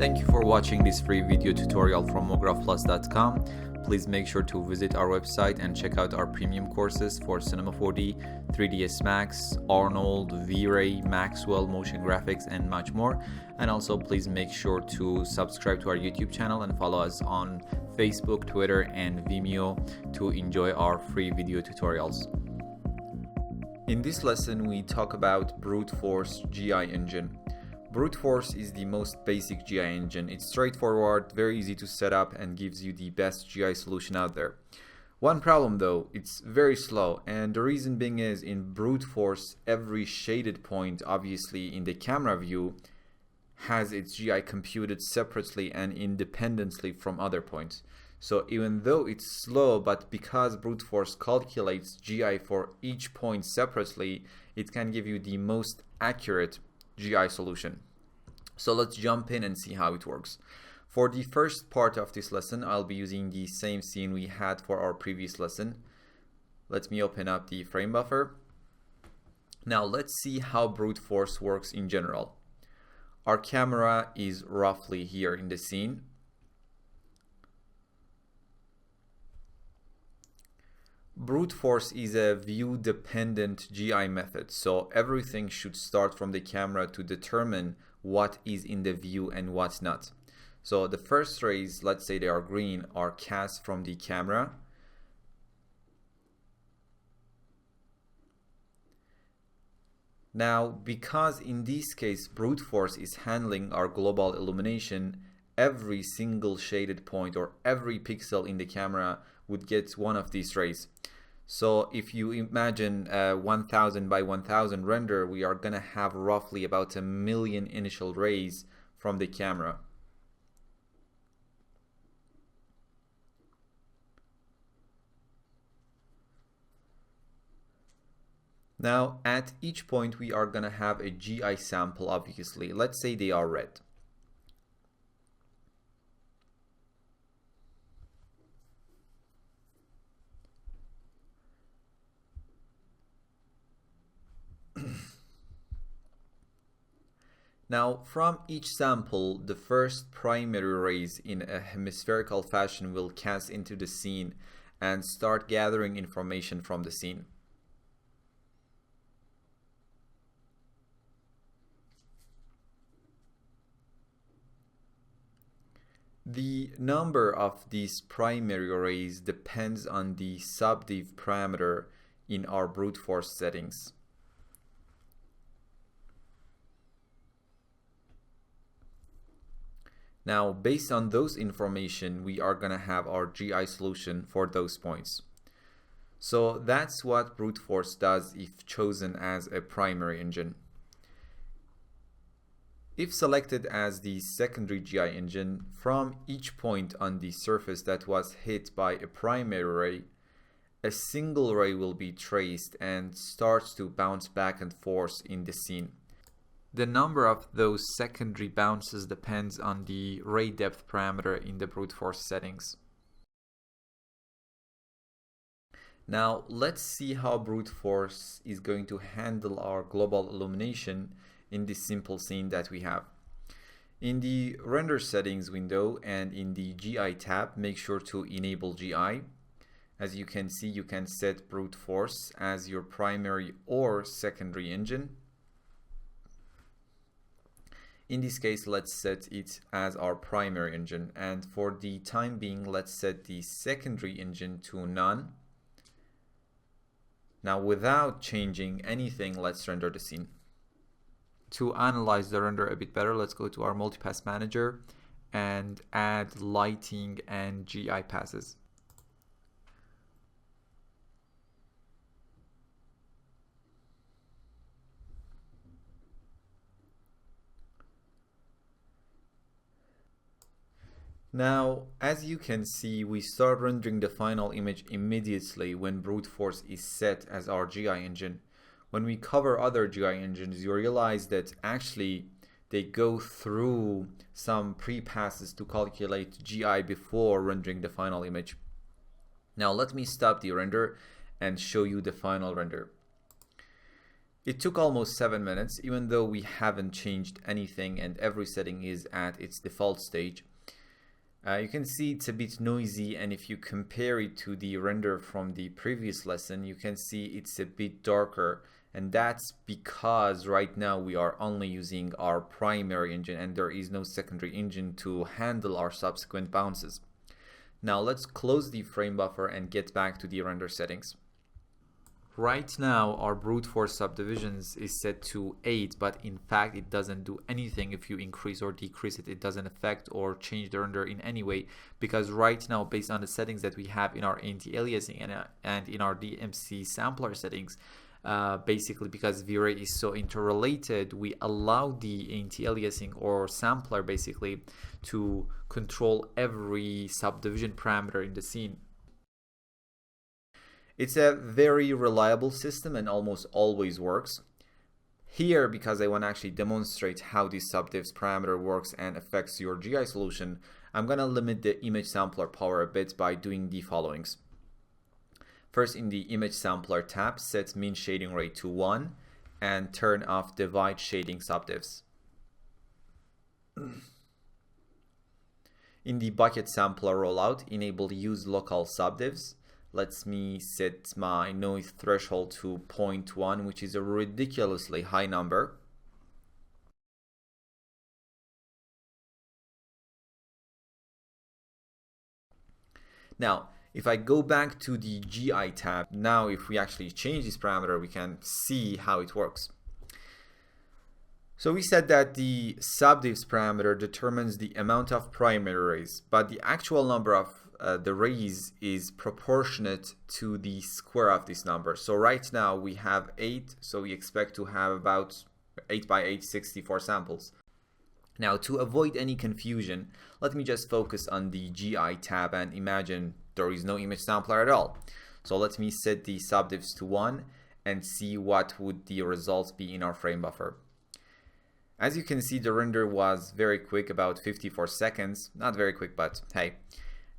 Thank you for watching this free video tutorial from mographplus.com. Please make sure to visit our website and check out our premium courses for Cinema 4D, 3ds Max, Arnold, V-Ray, Maxwell, motion graphics, and much more. And also please make sure to subscribe to our YouTube channel and follow us on Facebook, Twitter, and Vimeo to enjoy our free video tutorials. In this lesson, we talk about brute force GI engine. Brute force is the most basic GI engine. It's straightforward, very easy to set up, and gives you the best GI solution out there. One problem though, it's very slow, and the reason being is in brute force, every shaded point, obviously in the camera view, has its GI computed separately and independently from other points. So even though it's slow, but because brute force calculates GI for each point separately, it can give you the most accurate GI solution. So let's jump in and see how it works. For the first part of this lesson, I'll be using the same scene we had for our previous lesson. Let me open up the frame buffer. Now let's see how brute force works in general. Our camera is roughly here in the scene. Brute force is a view-dependent GI method, so everything should start from the camera to determine what is in the view and what's not. So the first rays, let's say they are green, are cast from the camera. Now, because in this case brute force is handling our global illumination, every single shaded point or every pixel in the camera would get one of these rays. So if you imagine a 1000 by 1000 render, we are gonna have roughly about 1 million initial rays from the camera. Now at each point we are gonna have a GI sample, obviously. Let's say they are red. Now, from each sample, the first primary rays in a hemispherical fashion will cast into the scene and start gathering information from the scene. The number of these primary rays depends on the subdiv parameter in our brute force settings. Now, based on those information, we are gonna have our GI solution for those points. So that's what brute force does if chosen as a primary engine. If selected as the secondary GI engine, from each point on the surface that was hit by a primary ray, a single ray will be traced and starts to bounce back and forth in the scene. The number of those secondary bounces depends on the ray depth parameter in the brute force settings. Now let's see how brute force is going to handle our global illumination in this simple scene that we have. In the render settings window and in the GI tab, make sure to enable GI. As you can see, you can set brute force as your primary or secondary engine. In this case, let's set it as our primary engine, and for the time being, let's set the secondary engine to none. Now, without changing anything, let's render the scene. To analyze the render a bit better, let's go to our multipass manager and add lighting and GI passes. Now, as you can see, we start rendering the final image immediately when brute force is set as our GI engine. When we cover other GI engines, you realize that actually they go through some pre-passes to calculate GI before rendering the final image. Now let me stop the render and show you the final render. It took almost 7 minutes, even though we haven't changed anything and every setting is at its default stage. You can see it's a bit noisy, and if you compare it to the render from the previous lesson, you can see it's a bit darker, and that's because right now we are only using our primary engine and there is no secondary engine to handle our subsequent bounces. Now let's close the frame buffer and get back to the render settings. Right now our brute force subdivisions is set to 8, but in fact it doesn't do anything. If you increase or decrease it, it doesn't affect or change the render in any way, because right now, based on the settings that we have in our anti-aliasing and in our DMC sampler settings, basically because V-Ray is so interrelated, we allow the anti-aliasing or sampler basically to control every subdivision parameter in the scene. It's a very reliable system and almost always works. Here, because I want to actually demonstrate how this subdivs parameter works and affects your GI solution, I'm going to limit the image sampler power a bit by doing the followings. First, in the image sampler tab, set mean shading rate to 1 and turn off divide shading subdivs. In the bucket sampler rollout, enable use local subdivs. Let me set my noise threshold to 0.1, which is a ridiculously high number. Now, if I go back to the GI tab, now if we actually change this parameter, we can see how it works. So we said that the subdivs parameter determines the amount of primary rays, but the actual number of the rays is proportionate to the square of this number. So right now we have 8, so we expect to have about 8 by 8, 64 samples. Now, to avoid any confusion, let me just focus on the GI tab and imagine there is no image sampler at all. So let me set the subdivs to 1 and see what would the results be in our frame buffer. As you can see, the render was very quick, about 54 seconds. Not very quick, but hey.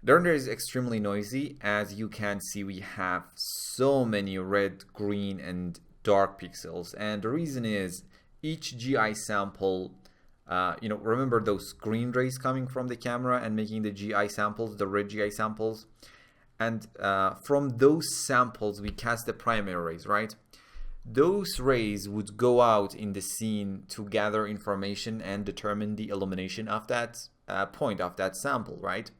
The render is extremely noisy. As you can see, we have so many red, green, and dark pixels. And the reason is each GI sample, remember those green rays coming from the camera and making the GI samples, the red GI samples? And from those samples, we cast the primary rays, right? Those rays would go out in the scene to gather information and determine the illumination of that point of that sample, right?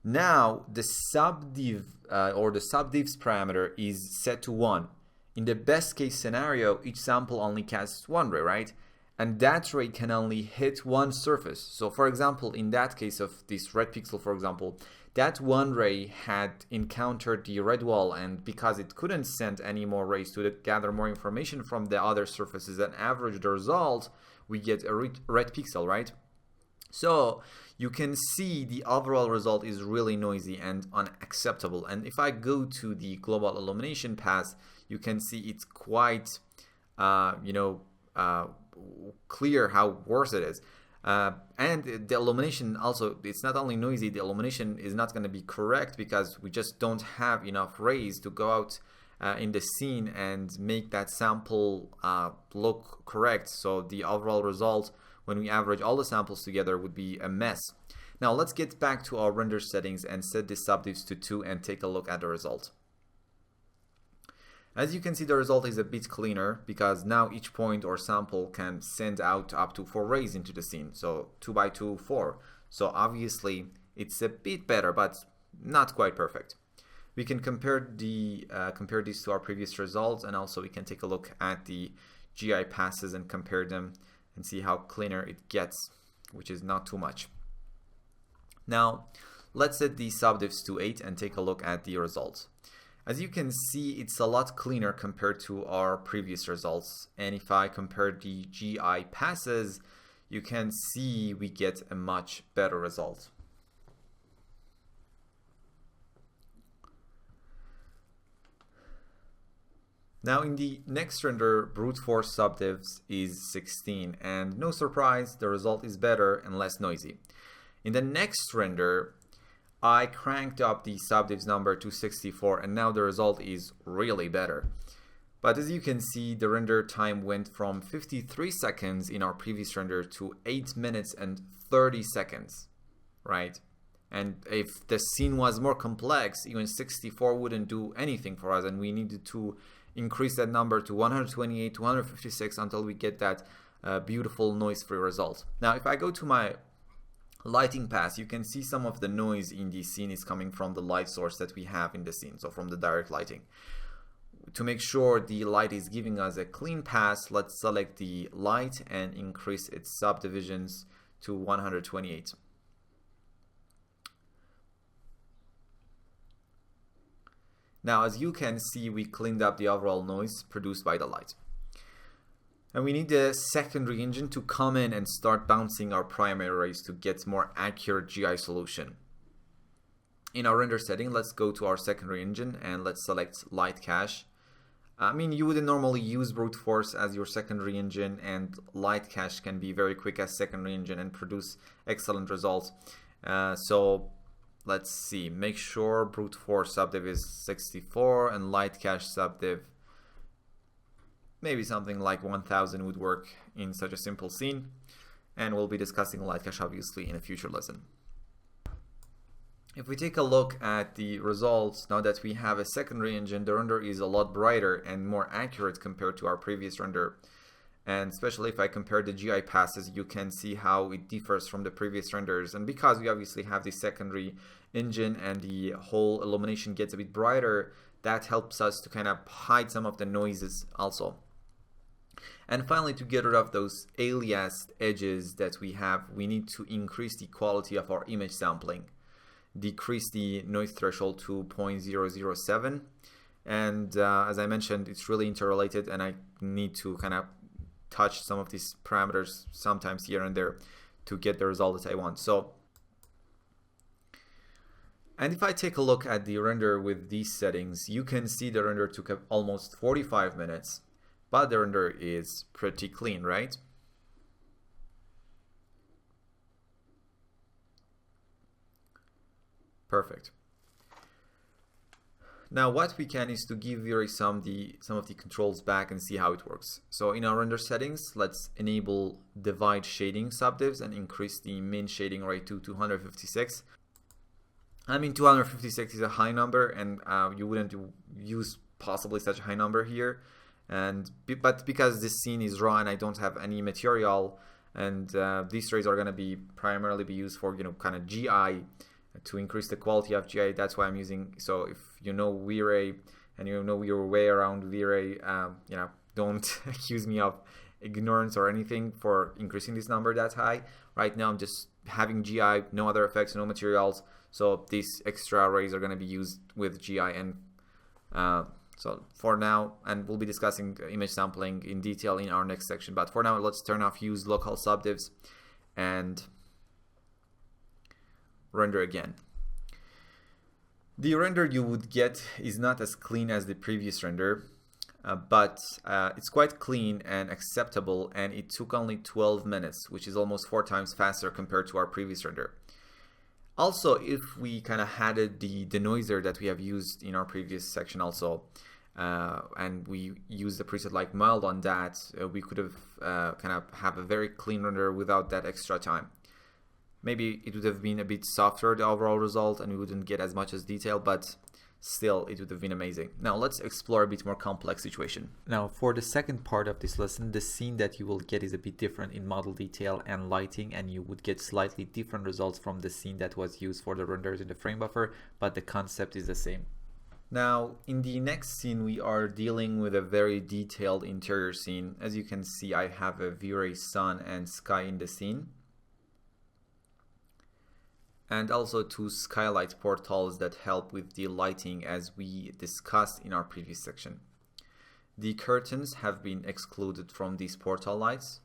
Now the subdiv or the subdivs parameter is set to 1. In the best case scenario, each sample only casts 1 ray, right? And that ray can only hit one surface. So for example, in that case of this red pixel, for example, that one ray had encountered the red wall, and because it couldn't send any more rays to gather more information from the other surfaces and average the result, we get a red pixel, right? So you can see the overall result is really noisy and unacceptable. And if I go to the global illumination path, you can see it's quite, clear how worse it is. And the illumination also, it's not only noisy, the illumination is not going to be correct because we just don't have enough rays to go out in the scene and make that sample look correct. So the overall result, when we average all the samples together, would be a mess. Now let's get back to our render settings and set the subdivs to 2 and take a look at the result. As you can see, the result is a bit cleaner because now each point or sample can send out up to 4 rays into the scene. So 2 by 2, 4. So obviously it's a bit better, but not quite perfect. We can compare these to our previous results, and also we can take a look at the GI passes and compare them and see how cleaner it gets, which is not too much. Now let's set the subdivs to 8 and take a look at the results. As you can see, it's a lot cleaner compared to our previous results, and if I compare the GI passes, you can see we get a much better result. Now in the next render, brute force subdivs is 16, and no surprise, the result is better and less noisy. In the next render, I cranked up the subdivs number to 64, and now the result is really better. But as you can see, the render time went from 53 seconds in our previous render to 8 minutes and 30 seconds, right? And if the scene was more complex, even 64 wouldn't do anything for us, and we needed to increase that number to 128 to 156 until we get that beautiful noise-free result. Now, if I go to my lighting pass, you can see some of the noise in the scene is coming from the light source that we have in the scene, so from the direct lighting. To make sure the light is giving us a clean pass, let's select the light and increase its subdivisions to 128. Now, as you can see, we cleaned up the overall noise produced by the light. And we need the secondary engine to come in and start bouncing our primary rays to get more accurate GI solution. In our render setting, let's go to our secondary engine and let's select light cache. I mean, you wouldn't normally use brute force as your secondary engine, and light cache can be very quick as secondary engine and produce excellent results. So let's see, make sure brute force subdiv is 64 and light cache subdiv maybe something like 1000 would work in such a simple scene, and we'll be discussing light cache obviously in a future lesson. If we take a look at the results, now that we have a secondary engine, the render is a lot brighter and more accurate compared to our previous render. And especially if I compare the GI passes, you can see how it differs from the previous renders. And because we obviously have the secondary engine and the whole illumination gets a bit brighter, that helps us to kind of hide some of the noises also. And finally, to get rid of those aliased edges that we have, we need to increase the quality of our image sampling. Decrease the noise threshold to 0.007, and as I mentioned, it's really interrelated, and I need to kind of touch some of these parameters sometimes here and there to get the result that I want. So, and if I take a look at the render with these settings, you can see the render took almost 45 minutes, but the render is pretty clean, right? Perfect. Now what we can is to give VRAY some of the controls back and see how it works. So in our render settings, let's enable divide shading subdivs and increase the min shading rate to 256. I mean, 256 is a high number, and you wouldn't use possibly such a high number here. But because this scene is raw and I don't have any material, and these rays are going to be primarily used for, you know, kind of GI, to increase the quality of GI, that's why I'm using. So if you know VRAY and you know your way around VRAY, you know, don't accuse me of ignorance or anything for increasing this number that high. Right now I'm just having GI, no other effects, no materials, so these extra rays are going to be used with GI. And so for now, and we'll be discussing image sampling in detail in our next section, but for now let's turn off use local subdivs and render again. The render you would get is not as clean as the previous render, but it's quite clean and acceptable, and it took only 12 minutes, which is almost 4 times faster compared to our previous render. Also, if we kind of added the denoiser that we have used in our previous section also, and we used the preset like mild on that, we could have kind of have a very clean render without that extra time. Maybe it would have been a bit softer, the overall result, and we wouldn't get as much as detail, but still it would have been amazing. Now let's explore a bit more complex situation. Now for the second part of this lesson, the scene that you will get is a bit different in model detail and lighting, and you would get slightly different results from the scene that was used for the renders in the frame buffer, but the concept is the same. Now in the next scene we are dealing with a very detailed interior scene. As you can see, I have a VRAY sun and sky in the scene, and also 2 skylight portals that help with the lighting as we discussed in our previous section. The curtains have been excluded from these portal lights.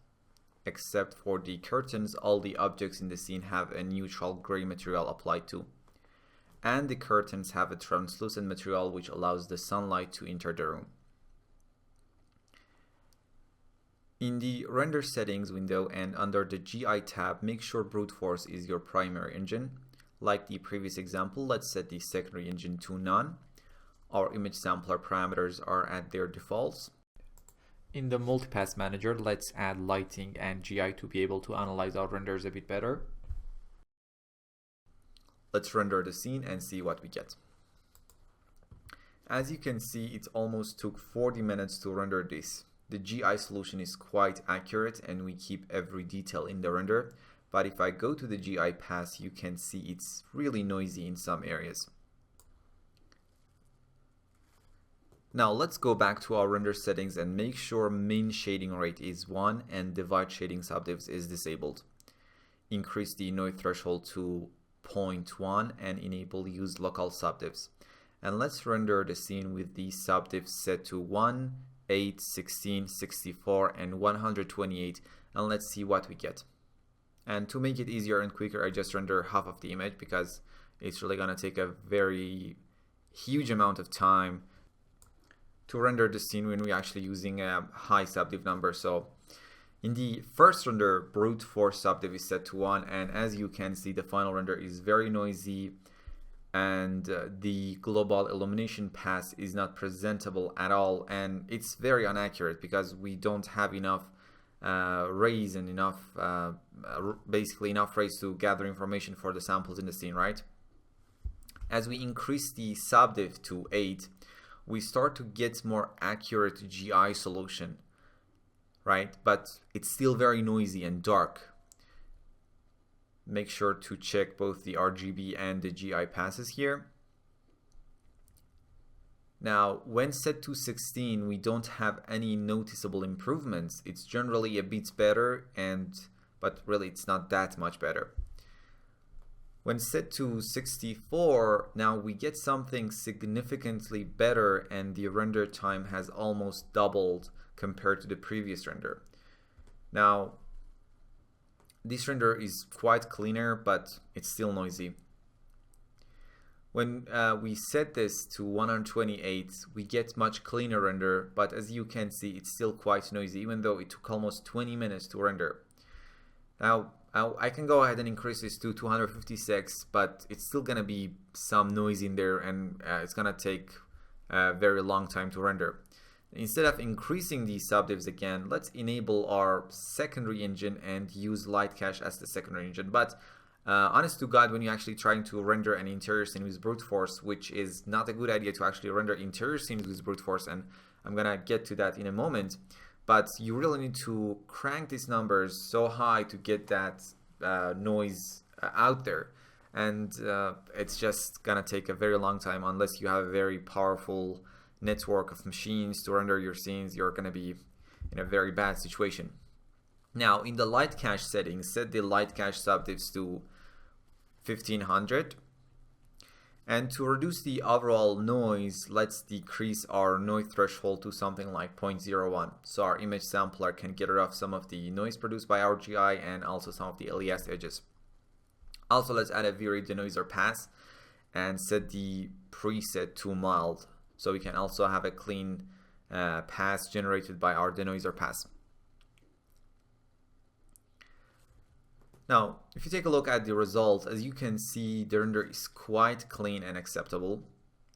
Except for the curtains, all the objects in the scene have a neutral gray material applied to. And the curtains have a translucent material which allows the sunlight to enter the room. In the render settings window and under the GI tab, make sure brute force is your primary engine. Like the previous example, let's set the secondary engine to none. Our image sampler parameters are at their defaults. In the multipass manager, let's add lighting and GI to be able to analyze our renders a bit better. Let's render the scene and see what we get. As you can see, it almost took 40 minutes to render this. The GI solution is quite accurate and we keep every detail in the render. But if I go to the GI pass, you can see it's really noisy in some areas. Now let's go back to our render settings and make sure min shading rate is 1 and divide shading subdivs is disabled. Increase the noise threshold to 0.1 and enable use local subdivs. And let's render the scene with the subdivs set to 1, 8, 16, 64 and 128, and let's see what we get. And to make it easier and quicker, I just render half of the image because it's really gonna take a very huge amount of time to render the scene when we're actually using a high subdiv number. So in the first render, brute force subdiv is set to 1, and as you can see, the final render is very noisy and the global illumination pass is not presentable at all, and it's very inaccurate because we don't have enough rays and enough basically enough rays to gather information for the samples in the scene, right? As we increase the subdiv to 8, we start to get more accurate GI solution, right? But it's still very noisy and dark. Make sure to check both the RGB and the GI passes here. Now, when set to 16, we don't have any noticeable improvements. It's generally a bit better, but really it's not that much better. When set to 64, now we get something significantly better and the render time has almost doubled compared to the previous render. Now, this render is quite cleaner, but it's still noisy. When we set this to 128, we get much cleaner render, but as you can see, it's still quite noisy, even though it took almost 20 minutes to render. Now, I can go ahead and increase this to 256, but it's still gonna be some noise in there and it's gonna take a very long time to render. Instead of increasing these subdivs again, let's enable our secondary engine and use light cache as the secondary engine. But honest to God, when you're actually trying to render an interior scene with brute force, which is not a good idea to actually render interior scenes with brute force, and I'm gonna get to that in a moment, but you really need to crank these numbers so high to get that noise out there. And it's just gonna take a very long time unless you have a very powerful network of machines to render your scenes. You're gonna be in a very bad situation. Now, in the light cache settings, set the light cache subdivs to 1500. And to reduce the overall noise, let's decrease our noise threshold to something like 0.01. So our image sampler can get rid of some of the noise produced by our GI and also some of the alias edges. Also, let's add a VRAY denoiser pass and set the preset to mild, so we can also have a clean pass generated by our denoiser pass. Now, if you take a look at the results, as you can see, the render is quite clean and acceptable.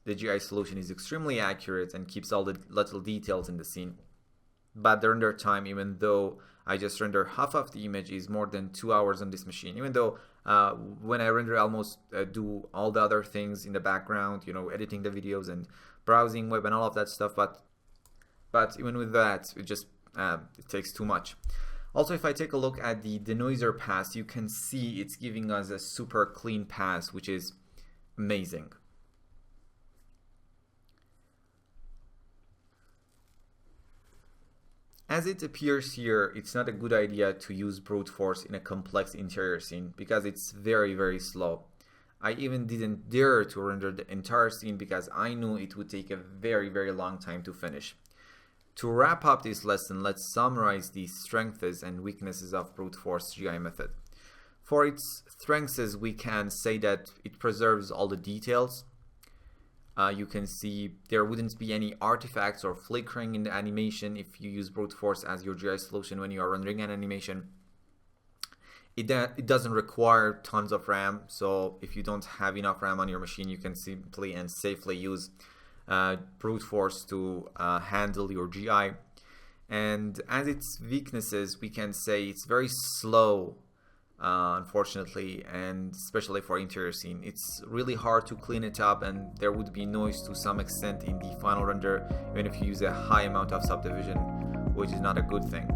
The GI solution is extremely accurate and keeps all the little details in the scene. But the render time, even though I just render half of the image, is more than 2 hours on this machine. Even though when I render, I almost do all the other things in the background, you know, editing the videos and browsing web and all of that stuff. But even with that, it just it takes too much. Also, if I take a look at the denoiser pass, you can see it's giving us a super clean pass, which is amazing. As it appears here, it's not a good idea to use brute force in a complex interior scene because it's very, very slow. I even didn't dare to render the entire scene because I knew it would take a very, very long time to finish. To wrap up this lesson, let's summarize the strengths and weaknesses of brute force GI method. For its strengths, we can say that it preserves all the details. You can see there wouldn't be any artifacts or flickering in the animation if you use brute force as your GI solution when you are rendering an animation. It doesn't require tons of RAM, so if you don't have enough RAM on your machine, you can simply and safely use brute force to handle your GI. And as its weaknesses, we can say it's very slow, unfortunately, and especially for interior scene. It's really hard to clean it up, and there would be noise to some extent in the final render, even if you use a high amount of subdivision, which is not a good thing.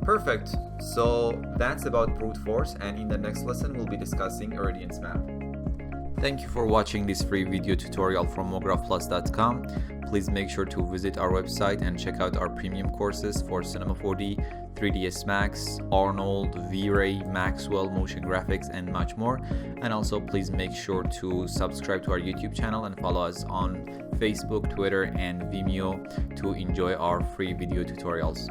Perfect. So that's about brute force, and in the next lesson we'll be discussing Irradiance map. Thank you for watching this free video tutorial from MoGraphPlus.com. Please make sure to visit our website and check out our premium courses for Cinema 4D, 3ds Max, Arnold, V-Ray, Maxwell, motion graphics, and much more. And also please make sure to subscribe to our YouTube channel and follow us on Facebook, Twitter, and Vimeo to enjoy our free video tutorials.